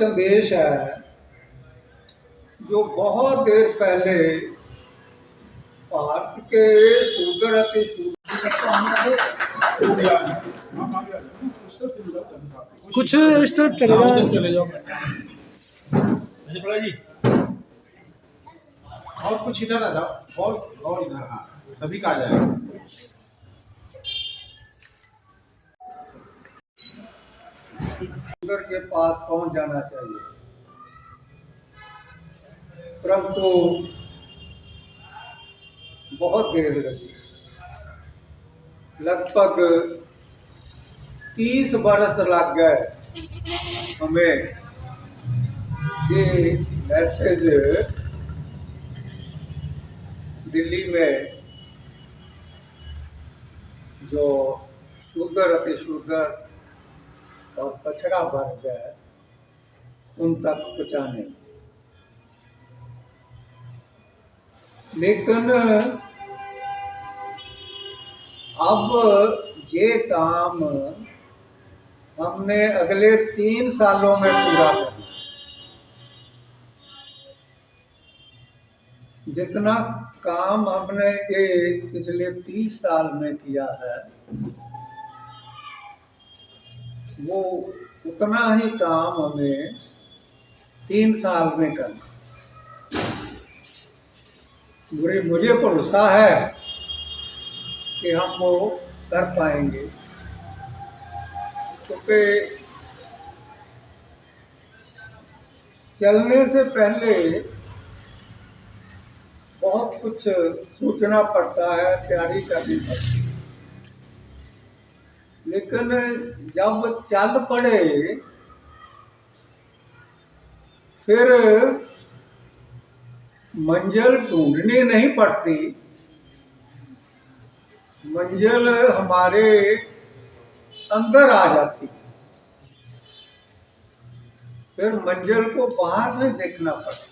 संदेश है जो बहुत देर पहले भारत के शूद्र अति कुछ इस तरफ चलेगा। चले जाओ जी। और कुछ इधर आ जाओ और इधर, हाँ सभी का आ जाएगा। शूद्र के पास पहुंच जाना चाहिए, परंतु बहुत देर लगी। लगभग 30 बरस लग गए हमें ये मैसेज दिल्ली में जो शूद्र अति शूद्र और पछड़ा वर्ग है उन तक पहुँचाने। लेकिन अब ये काम हमने अगले 3 सालों में पूरा करना। जितना काम हमने ये पिछले 30 साल में किया है वो उतना ही काम हमें 3 साल में करना। मुझे भरोसा है कि हम वो कर पाएंगे, क्योंकि चलने से पहले बहुत कुछ सोचना पड़ता है, तैयारी करनी पड़ती है। लेकिन जब चल पड़े फिर मंजिल ढूंढनी नहीं पड़ती, मंजिल हमारे अंदर आ जाती। फिर मंजिल को बाहर से देखना पड़ता।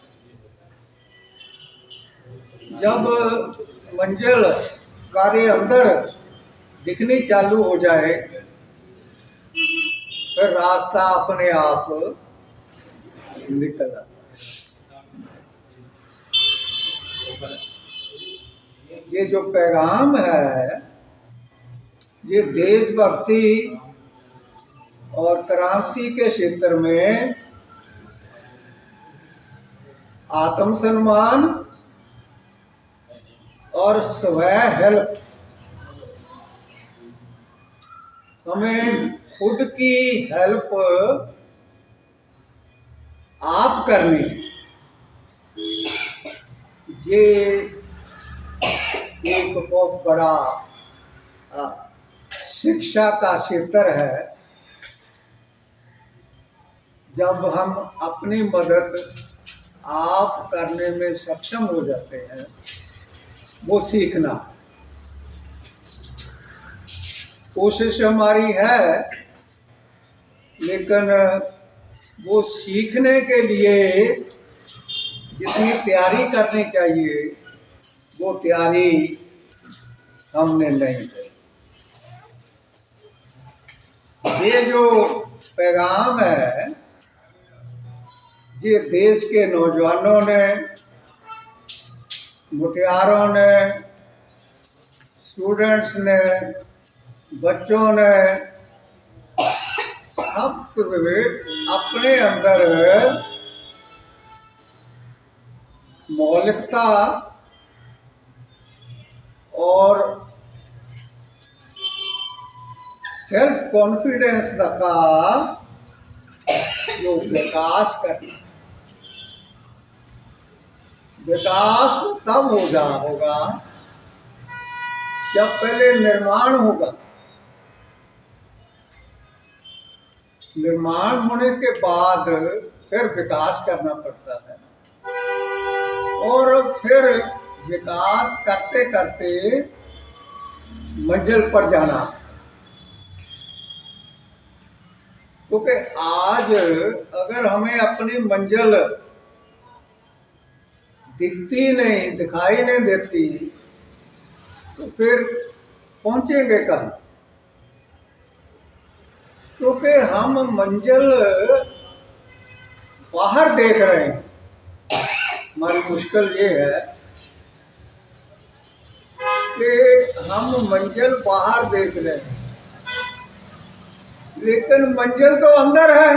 जब मंजिल हमारे अंदर दिखनी चालू हो जाए फिर रास्ता अपने आप निकल आता। ये जो पैगाम है ये देशभक्ति और क्रांति के क्षेत्र में आत्मसम्मान और स्व हेल्प, हमें खुद की हेल्प आप करनी, ये एक बहुत बड़ा शिक्षा का क्षेत्र है। जब हम अपनी मदद आप करने में सक्षम हो जाते हैं, वो सीखना। कोशिश हमारी है, लेकिन वो सीखने के लिए जितनी तैयारी करनी चाहिए वो तैयारी हमने नहीं की। ये जो पैगाम है ये देश के नौजवानों ने, मुटियारों ने, स्टूडेंट्स ने, बच्चों ने सब अपने अंदर मौलिकता और सेल्फ कॉन्फिडेंस का जो विकास करना। विकास तब होगा जब पहले निर्माण होगा। निर्माण होने के बाद फिर विकास करना पड़ता है, और फिर विकास करते करते मंजिल पर जाना। क्योंकि आज अगर हमें अपनी मंजिल दिखती नहीं, दिखाई नहीं देती, तो फिर पहुंचेंगे कहाँ? क्योंकि हम मंजिल बाहर देख रहे हैं। हमारी मुश्किल ये है कि हम मंजिल बाहर देख रहे हैं, लेकिन मंजिल तो अंदर है।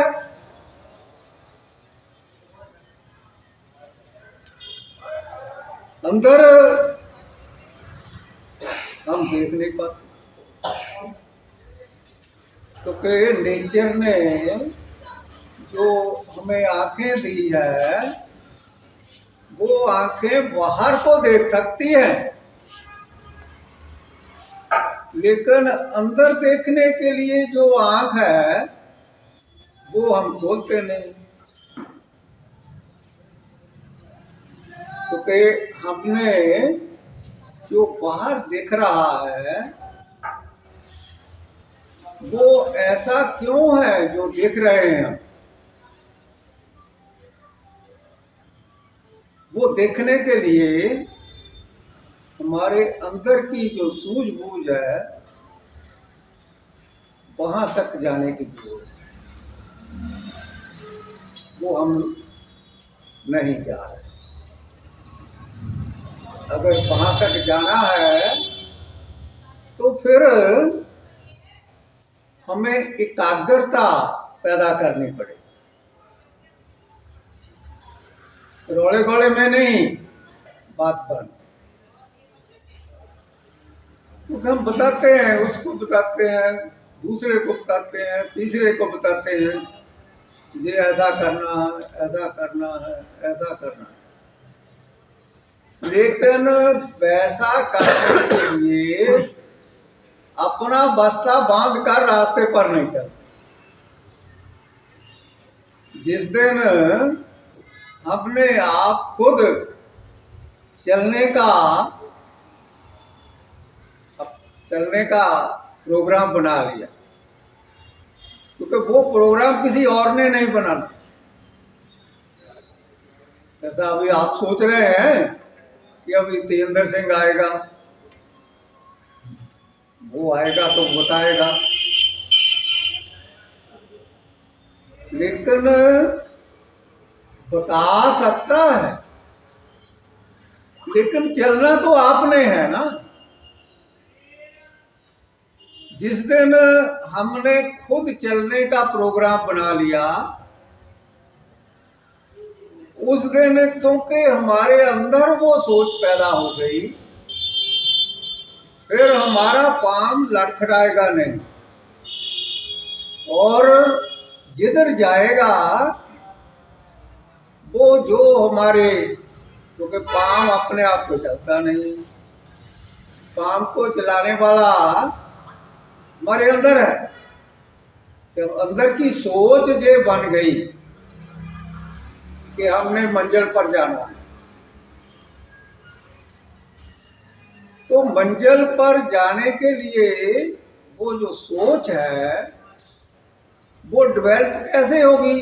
अंदर हम देख नहीं पाते, क्योंकि नेचर ने जो हमें आंखें दी है वो आंखें बाहर को देख सकती हैं, लेकिन अंदर देखने के लिए जो आंख है वो हम खोलते नहीं, क्योंकि हमने जो बाहर दिख रहा है वो ऐसा क्यों है जो देख रहे हैं। वो देखने के लिए हमारे अंदर की जो सूझबूझ है वहां तक जाने की जरूरत है, वो हम नहीं जा रहे। अगर वहां तक जाना है तो फिर हमें एकाग्रता पैदा करनी पड़ेगी, रोले गोले में नहीं बात बन। क्योंकि हम बताते हैं, उसको बताते हैं, दूसरे को बताते हैं, तीसरे को बताते हैं, ये ऐसा करना है, ऐसा करना है, ऐसा करना है, लेकिन वैसा करने के लिए अपना बस्ता बांध कर रास्ते पर नहीं चलते। जिस दिन हमने आप खुद चलने का प्रोग्राम बना लिया, क्योंकि वो प्रोग्राम किसी और ने नहीं बनाना। जैसा अभी आप सोच रहे हैं कि अभी तेजेंद्र सिंह आएगा, वो आएगा तो बताएगा, लेकिन बता सकता है, लेकिन चलना तो आपने है ना। जिस दिन हमने खुद चलने का प्रोग्राम बना लिया, उस दिन क्योंकि हमारे अंदर वो सोच पैदा हो गई, फिर हमारा पाँव लड़खड़ाएगा नहीं, और जिधर जाएगा वो जो हमारे, क्योंकि पाँव अपने आप को चलता नहीं, पाँव को चलाने वाला हमारे अंदर है। जब अंदर की सोच ये बन गई कि हमने मंजिल पर जाना है, तो मंजिल पर जाने के लिए वो जो सोच है वो डेवलप कैसे होगी।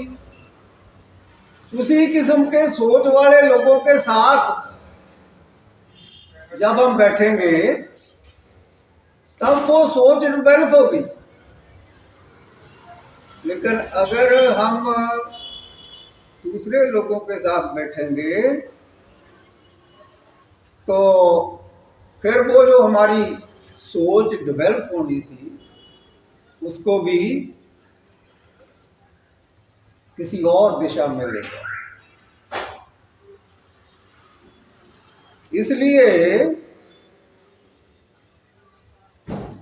उसी किस्म के सोच वाले लोगों के साथ जब हम बैठेंगे तब वो सोच डेवलप होगी। लेकिन अगर हम दूसरे लोगों के साथ बैठेंगे तो फिर वो जो हमारी सोच डेवलप होनी थी उसको भी किसी और दिशा में लेगा। इसलिए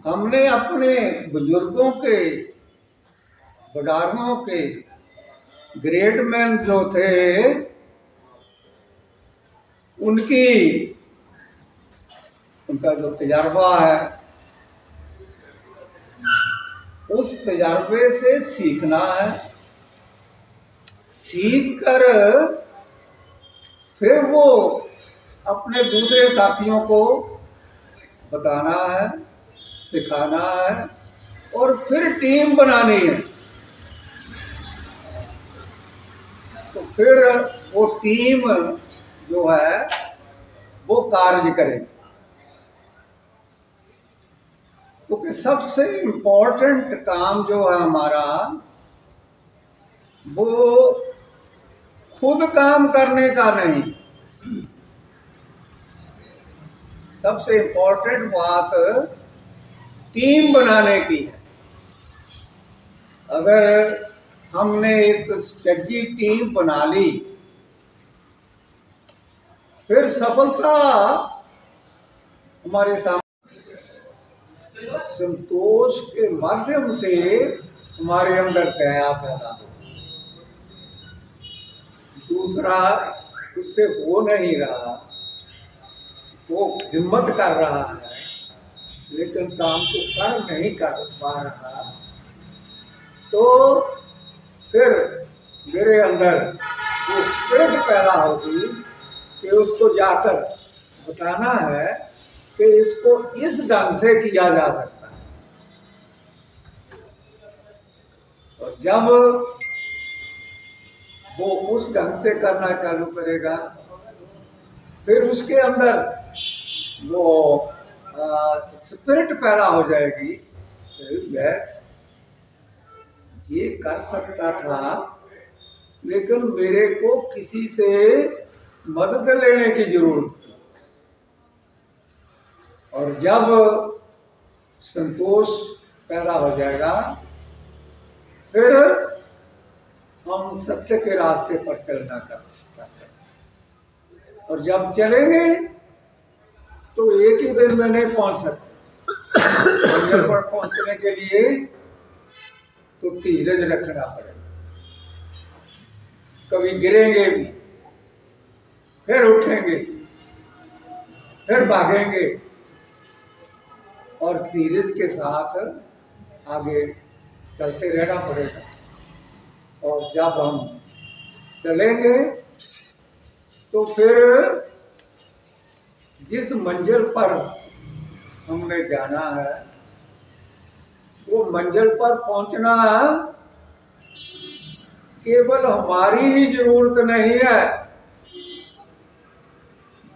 हमने अपने बुजुर्गों के, बुढ़ारों के, ग्रेट मैन जो थे, उनका जो तजर्बा है, उस तजर्बे से सीखना है। सीख कर फिर वो अपने दूसरे साथियों को बताना है, सिखाना है, और फिर टीम बनानी है। तो फिर वो टीम जो है वो कार्य करेगी। क्योंकि सबसे इम्पोर्टेंट काम जो है हमारा, वो खुद काम करने का नहीं। सबसे इम्पोर्टेंट बात टीम बनाने की है। अगर हमने एक सच्ची टीम बना ली, फिर सफलता हमारे सामने। संतोष के माध्यम से हमारे अंदर दया पैदा हो। दूसरा उससे हो नहीं रहा, वो हिम्मत कर रहा है लेकिन काम को कर नहीं कर पा रहा, तो फिर मेरे अंदर वो स्पिरिट पैदा होगी कि उसको जाकर बताना है कि इसको इस ढंग से किया जा सकता है। और जब वो उस ढंग से करना चालू करेगा, फिर उसके अंदर वो स्पिरिट पैदा हो जाएगी। ये कर सकता था लेकिन मेरे को किसी से मदद लेने की जरूरत थी। और जब संतोष पैदा हो जाएगा, फिर हम सत्य के रास्ते पर चलना करते हैं। और जब चलेंगे तो एक ही दिन में नहीं पहुंच सकते। मंजिल पर पहुंचने के लिए तो धीरज रखना पड़ेगा। कभी गिरेंगे भी, फिर उठेंगे, फिर भागेंगे और धीरज के साथ आगे चलते रहना पड़ेगा। और जब हम चलेंगे तो फिर जिस मंजिल पर हमने जाना है, वो मंजिल पर पहुंचना केवल हमारी ही जरूरत नहीं है,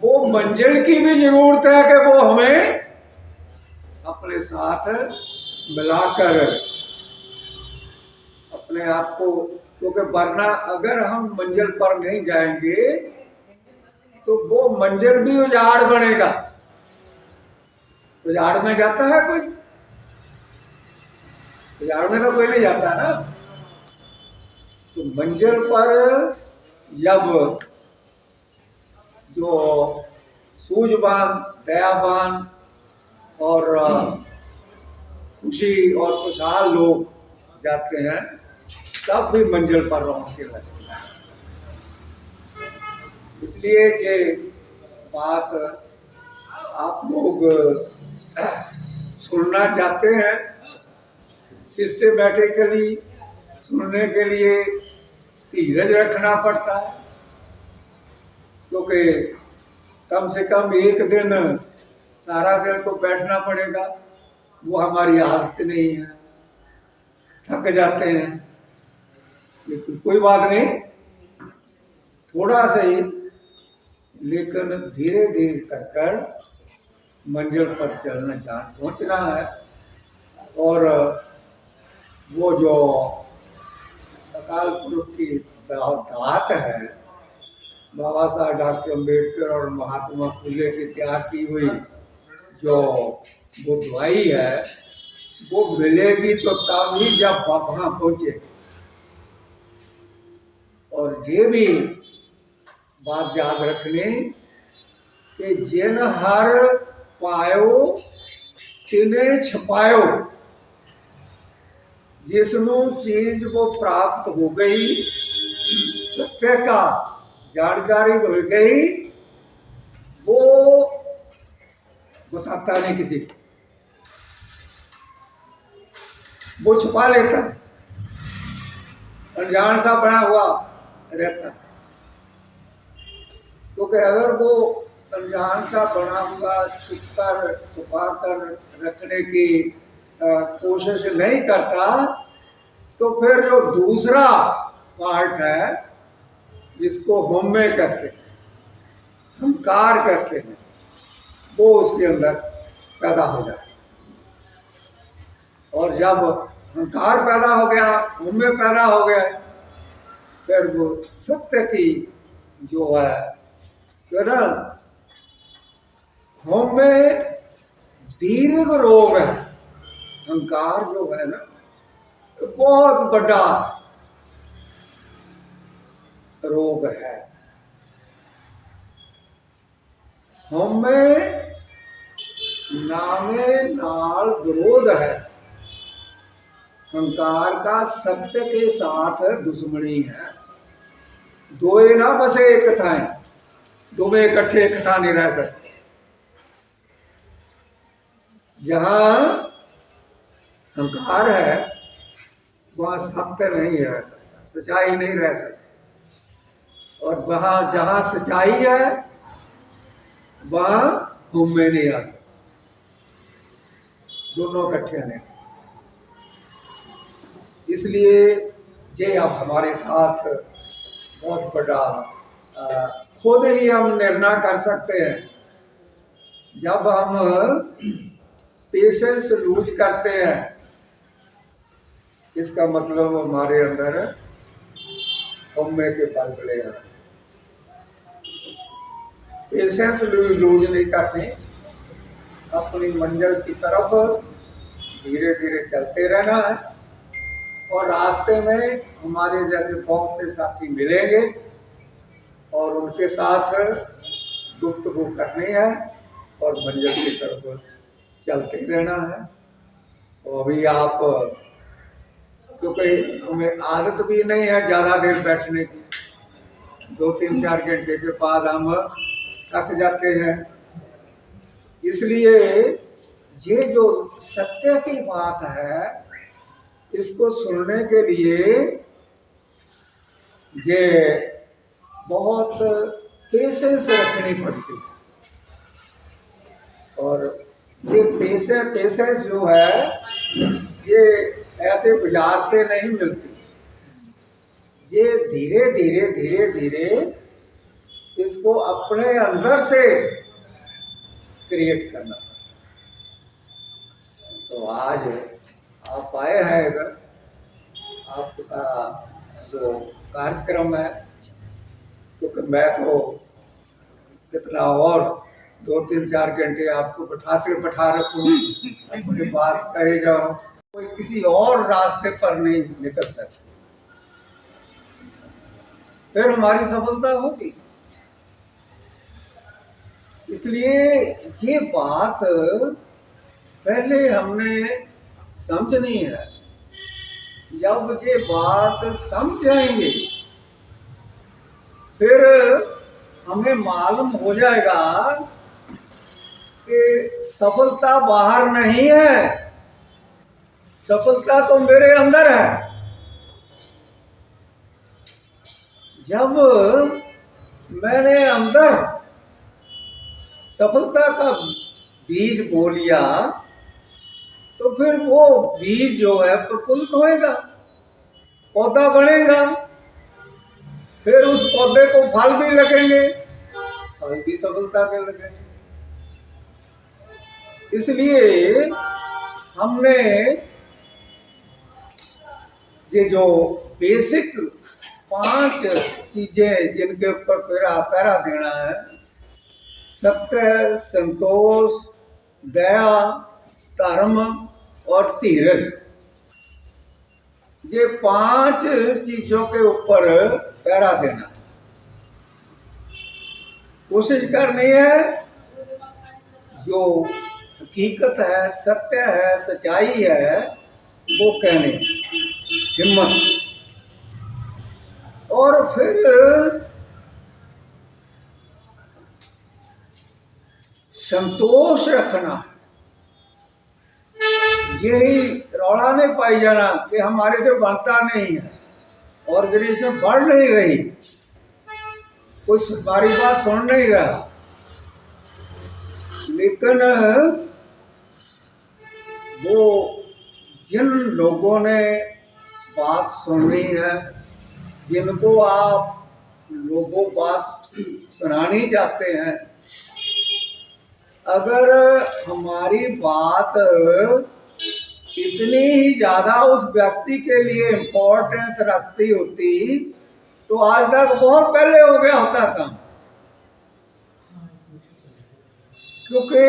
वो मंजिल की भी जरूरत है कि वो हमें अपने साथ मिलाकर अपने आप को, क्योंकि वरना अगर हम मंजिल पर नहीं जाएंगे तो वो मंजिल भी उजाड़ बनेगा। उजाड़ में जाता है कोई? उजाड़ में तो कोई नहीं जाता ना। तो मंजिल पर जब जो सूझवान, दयावान और खुशी और खुशहाल लोग जाते हैं, तब भी मंजिल पर पहुंचने लगते हैं। इसलिए ये बात आप लोग सुनना चाहते हैं, सिस्टमैटिकली सुनने के लिए धीरज रखना पड़ता है, क्योंकि कम से कम एक दिन, सारा दिन तो बैठना पड़ेगा। वो हमारी आदत नहीं है, थक जाते हैं। लेकिन कोई बात नहीं, थोड़ा सा ही लेकिन धीरे धीरे कर मंजिल पर चलना, जहाँ पहुँचना है। और वो जो अकाल पुरुष की दात है, बाबा साहब डॉक्टर अम्बेडकर और महात्मा फुले की तैयार की हुई जो वो दवाई है, वो मिलेगी तो तब ही जब वहाँ पहुँचे। और ये भी बात याद रखनी कि जिन हर पायो तिने छपायो, जिसनु चीज वो प्राप्त हो गई, सत्य का जानकारी मिल गई, वो बताता नहीं किसी को, वो छुपा लेता है, अनजान सा बना हुआ रहता है। क्योंकि अगर वो अनजान सा बना हुआ छुपा कर रखने की कोशिश नहीं करता, तो फिर जो दूसरा पार्ट है जिसको हमें कहते हैं, हंकार कहते हैं, वो उसके अंदर पैदा हो जाता है। और जब हंकार पैदा हो गया, हमें पैदा हो गया, फिर वो सत्य की जो है तो ना हम में दीर्घ रोग है, अहंकार जो है ना तो बहुत बड़ा रोग है। हमें नामे नाल विरोध है, अहंकार का सत्य के साथ दुश्मनी है। दोए ना बसे एक थाएं, दो में इकट्ठे एक था नहीं रह सकते। जहां अहंकार है वहां सत्य नहीं रह सकता, सच्चाई नहीं रह सकती। और वहां जहां सच्चाई है वहां हम में नहीं आ सकता, दोनों इकट्ठे नहीं। इसलिए ये अब हमारे साथ बहुत बड़ा खुद ही हम निर्णय कर सकते हैं। जब हम पेशेंस लूज करते हैं, इसका मतलब हमारे अंदर हमें के बल पड़ेगा। पेशेंस लूज नहीं करनी, अपनी मंजिल की तरफ धीरे धीरे चलते रहना है। और रास्ते में हमारे जैसे बहुत से साथी मिलेंगे और उनके साथ गुफ्तगू करनी है और मंजिल की तरफ चलते रहना है। और अभी आप, क्योंकि हमें आदत भी नहीं है ज़्यादा देर बैठने की, 2-3-4 घंटे के बाद हम थक जाते हैं। इसलिए ये जो सत्य की बात है इसको सुनने के लिए ये बहुत पेशेंस रखनी पड़ती है। और ये पेशेंस जो है ये ऐसे बाजार से नहीं मिलती, ये धीरे धीरे धीरे धीरे इसको अपने अंदर से क्रिएट करना। तो आज आप आए हैं इधर, आपका जो कार्यक्रम है, क्योंकि मैं तो कितना और 2-3-4 घंटे आपको बैठा रखूँ, अपनी बात कहे जाओ, कोई किसी और रास्ते पर नहीं निकल सकता, फिर हमारी सफलता होगी। इसलिए ये बात पहले हमने समझनी है। जब ये बात समझ जाएंगे फिर हमें मालूम हो जाएगा कि सफलता बाहर नहीं है, सफलता तो मेरे अंदर है। जब मैंने अंदर सफलता का बीज बो लिया तो फिर वो बीज जो है प्रफुल्लित होएगा, पौधा बनेगा, फिर उस पौधे को फल भी लगेंगे, फल भी सफलता के लगेंगे। इसलिए हमने ये जो बेसिक 5 चीजें जिनके ऊपर पैरा देना है, सत्य, संतोष, दया, धर्म और धीरज, ये 5 चीजों के ऊपर पैरा देना, कोशिश करनी है। जो हकीकत है, सत्य है, सच्चाई है, वो कहने हिम्मत। और फिर संतोष रखना, यही रौला नहीं पाई जाना कि हमारे से बनता नहीं है, ऑर्गेनाइजेशन बढ़ नहीं रही, कुछ हमारी बात सुन नहीं रहा। लेकिन वो जिन लोगों ने बात सुननी है, जिनको आप लोगों बात सुनानी चाहते हैं, अगर हमारी बात इतनी ही ज्यादा उस व्यक्ति के लिए इम्पोर्टेंस रखती होती तो आज तक बहुत पहले हो गया होता काम। क्योंकि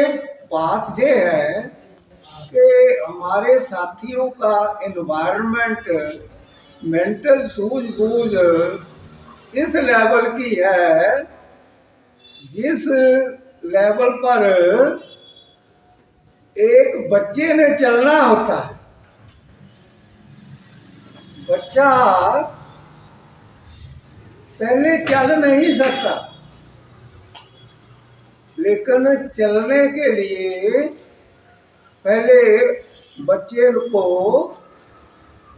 बात यह है कि हमारे साथियों का एनवायरनमेंट, मेंटल सूझबूझ इस लेवल की है जिस लेवल पर एक बच्चे ने चलना होता है। बच्चा पहले चल नहीं सकता, लेकिन चलने के लिए पहले बच्चे को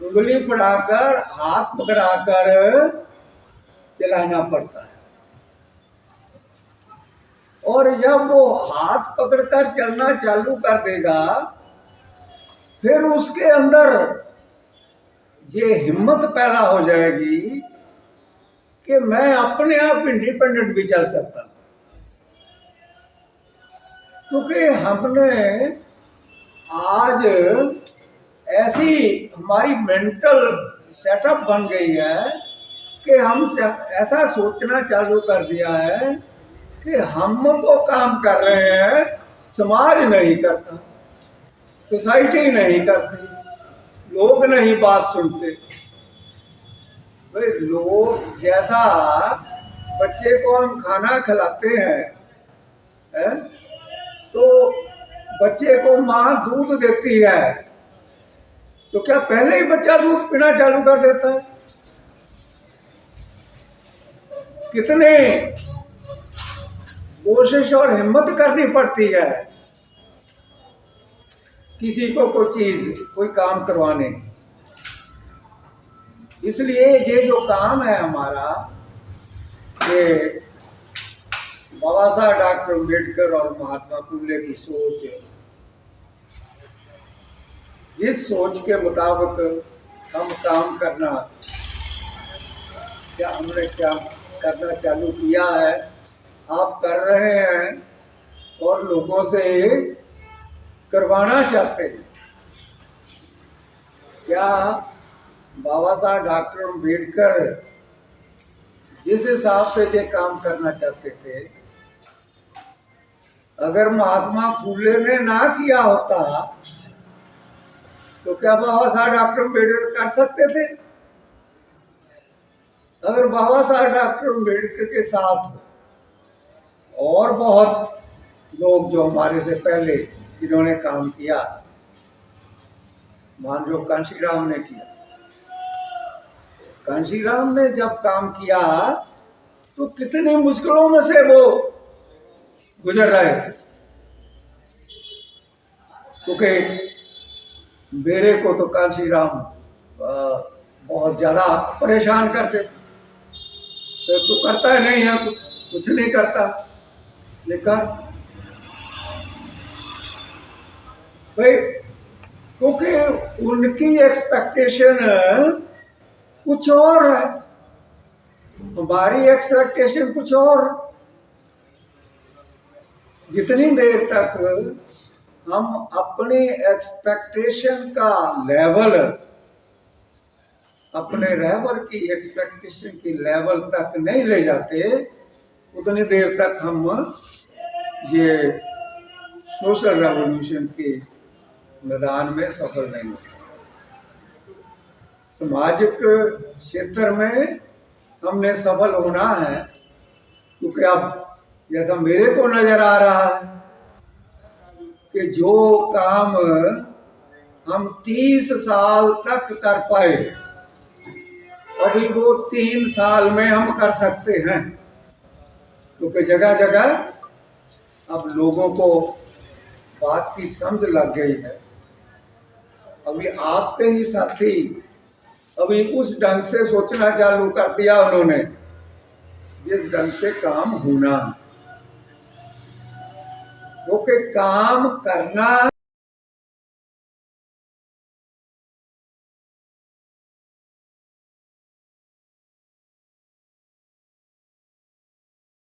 उंगली पढ़ाकर, हाथ पकड़ाकर चलाना पड़ता है। और जब वो हाथ पकड़कर चलना चालू कर देगा, फिर उसके अंदर ये हिम्मत पैदा हो जाएगी कि मैं अपने आप इंडिपेंडेंट भी चल सकता। क्योंकि हमने आज ऐसी हमारी मेंटल सेटअप बन गई है कि हम ऐसा सोचना चालू कर दिया है कि हम तो काम कर रहे हैं, समाज नहीं करता, सोसाइटी नहीं करती, लोग नहीं बात सुनते। भाई लोग जैसा बच्चे को हम खाना खिलाते हैं, तो बच्चे को माँ दूध देती है, तो क्या पहले ही बच्चा दूध पीना चालू कर देता है? कितने कोशिश और हिम्मत करनी पड़ती है किसी को कोई चीज, कोई काम करवाने। इसलिए ये जो काम है हमारा, ये बाबा साहब डॉक्टर अम्बेडकर और महात्मा फुले की सोच है। जिस सोच के मुताबिक हम काम करना, क्या हमने क्या करना चालू किया है, आप कर रहे हैं और लोगों से करवाना चाहते हैं। क्या बाबा साहब डॉक्टर अम्बेडकर जिस हिसाब से ये काम करना चाहते थे, अगर महात्मा फुले ने ना किया होता तो क्या बाबा साहब डॉक्टर अम्बेडकर कर सकते थे? अगर बाबा साहब डॉक्टर अम्बेडकर के साथ और बहुत लोग जो हमारे से पहले जिन्होंने काम किया, मान लो कांशीराम ने किया, कांशीराम ने जब काम किया तो कितनी मुश्किलों में से वो गुजर रहे थे। क्योंकि मेरे को तो कांशीराम बहुत ज्यादा परेशान करते थे। तो करता है नहीं है, कुछ नहीं करता, लेकिन भाई क्योंकि उनकी एक्सपेक्टेशन कुछ और है, हमारी एक्सपेक्टेशन कुछ और। जितनी देर तक हम अपनी एक्सपेक्टेशन का लेवल, अपने रहबर की एक्सपेक्टेशन की लेवल तक नहीं ले जाते, उतनी देर तक हम ये सोशल रेवोल्यूशन के मैदान में सफल नहीं होते। सामाजिक क्षेत्र में हमने सफल होना है, क्योंकि अब जैसा मेरे को नजर आ रहा है कि जो काम हम 30 साल तक कर पाए, अभी वो 3 साल में हम कर सकते हैं। क्योंकि जगह जगह अब लोगों को बात की समझ लग गई है। अभी आपके ही साथी अभी उस ढंग से सोचना चालू कर दिया उन्होंने जिस ढंग से काम होना, क्योंकि काम करना